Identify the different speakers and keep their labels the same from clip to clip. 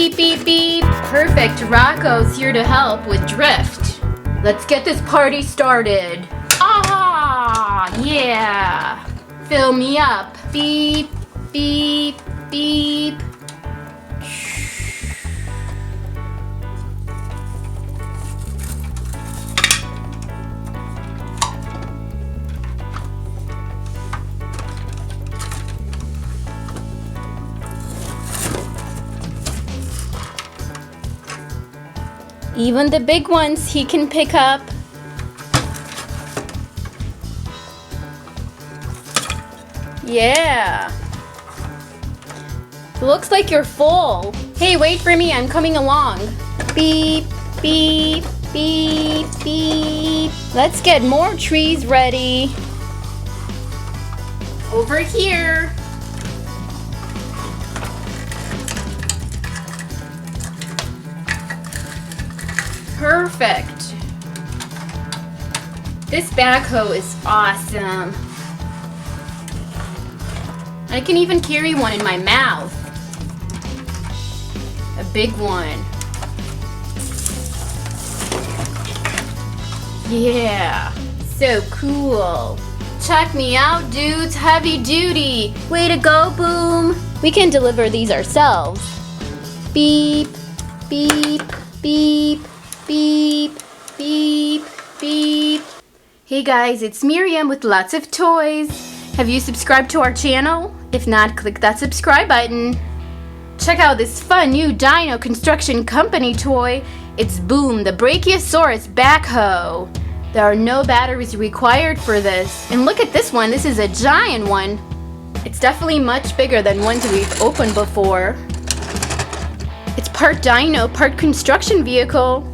Speaker 1: Beep, beep, beep. Perfect. Rocko's here to help with drift. Let's get this party started. Ah, yeah. Fill me up. Beep, beep, beep. Even the big ones he can pick up. Yeah. Looks like you're full. Hey, wait for me, I'm coming along. Beep, beep, beep, beep. Let's get more trees ready. Over here. Perfect. This backhoe is awesome. I can even carry one in my mouth. A big one. Yeah, so cool. Check me out, dudes. Heavy duty. Way to go, Boom. We can deliver these ourselves. Beep, beep, beep. Beep, beep, beep. Hey guys, it's Miriam with lots of toys. Have you subscribed to our channel? If not, click that subscribe button. Check out this fun new Dino construction company toy. It's Boom, the Brachiosaurus Backhoe. There are no batteries required for this. And look at this one, this is a giant one. It's definitely much bigger than ones we've opened before. It's part Dino, part construction vehicle.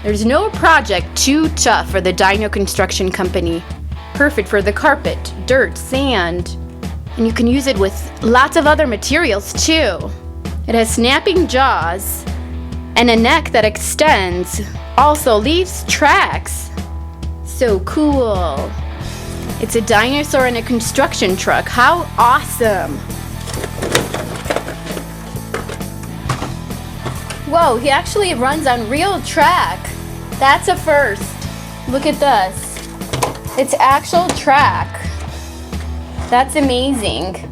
Speaker 1: There's no project too tough for the Dino Construction Company. Perfect for the carpet, dirt, sand. And you can use it with lots of other materials too. It has snapping jaws and a neck that extends. Also leaves tracks. So cool. It's a dinosaur in a construction truck. How awesome. Whoa, he actually runs on real track. That's a first. Look at this. It's actual track. That's amazing.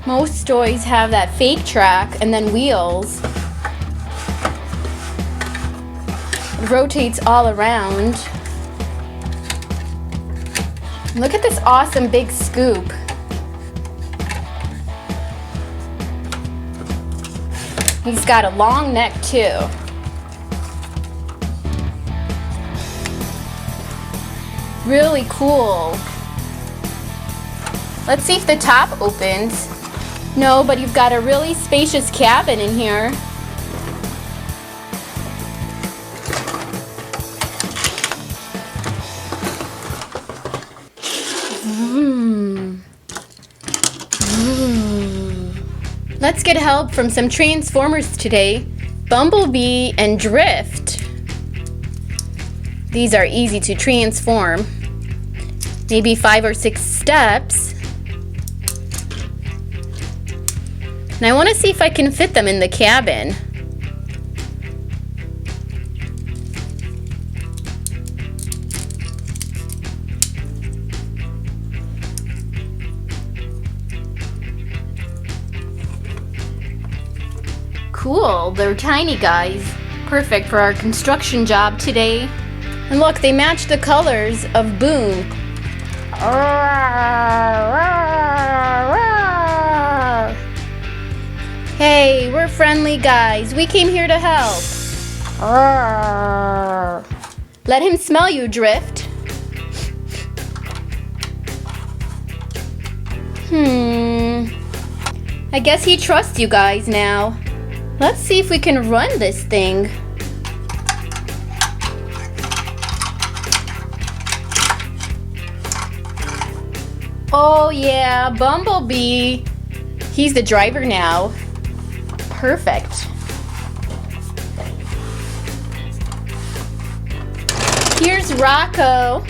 Speaker 1: Most toys have that fake track and then wheels. It rotates all around. Look at this awesome big scoop. He's got a long neck too. Really cool. Let's see if the top opens. No, but you've got a really spacious cabin in here. Let's get help from some transformers today. Bumblebee and Drift. These are easy to transform. Maybe 5 or 6 steps. And I want to see if I can fit them in the cabin. Cool, they're tiny guys. Perfect for our construction job today. And look, they match the colors of Boom. Hey, we're friendly guys. We came here to help. Let him smell you, Drift. I guess he trusts you guys now. Let's see if we can run this thing. Oh yeah, Bumblebee. He's the driver now. Perfect. Here's Rocko.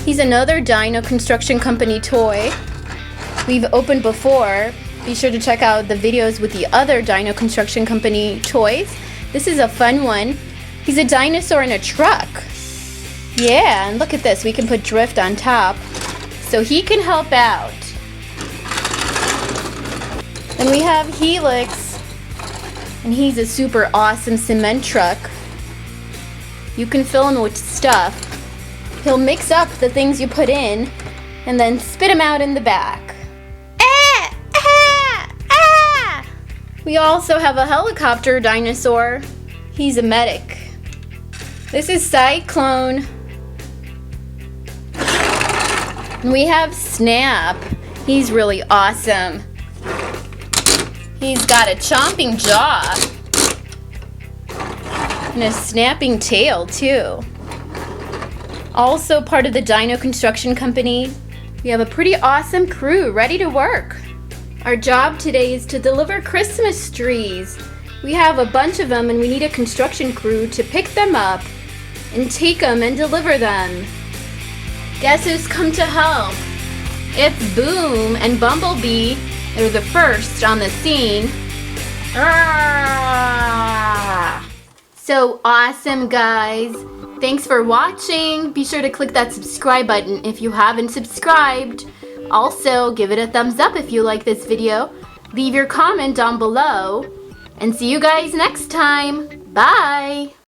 Speaker 1: He's another Dino Construction Company toy. We've opened before. Be sure to check out the videos with the other Dino Construction Company toys. This is a fun one. He's a dinosaur in a truck. Yeah, and look at this. We can put drift on top so he can help out. Then we have Helix, and he's a super awesome cement truck. You can fill him with stuff. He'll mix up the things you put in and then spit them out in the back. We also have a helicopter dinosaur. He's a medic. This is Cyclone. And we have Snap. He's really awesome. He's got a chomping jaw and a snapping tail too. Also part of the Dino Construction Company, we have a pretty awesome crew ready to work. Our job today is to deliver Christmas trees. We have a bunch of them and we need a construction crew to pick them up and take them and deliver them. Guess who's come to help? It's Boom and Bumblebee. They're the first on the scene. So awesome, guys. Thanks for watching. Be sure to click that subscribe button if you haven't subscribed. Also, give it a thumbs up if you like this video. Leave your comment down below. And see you guys next time. Bye!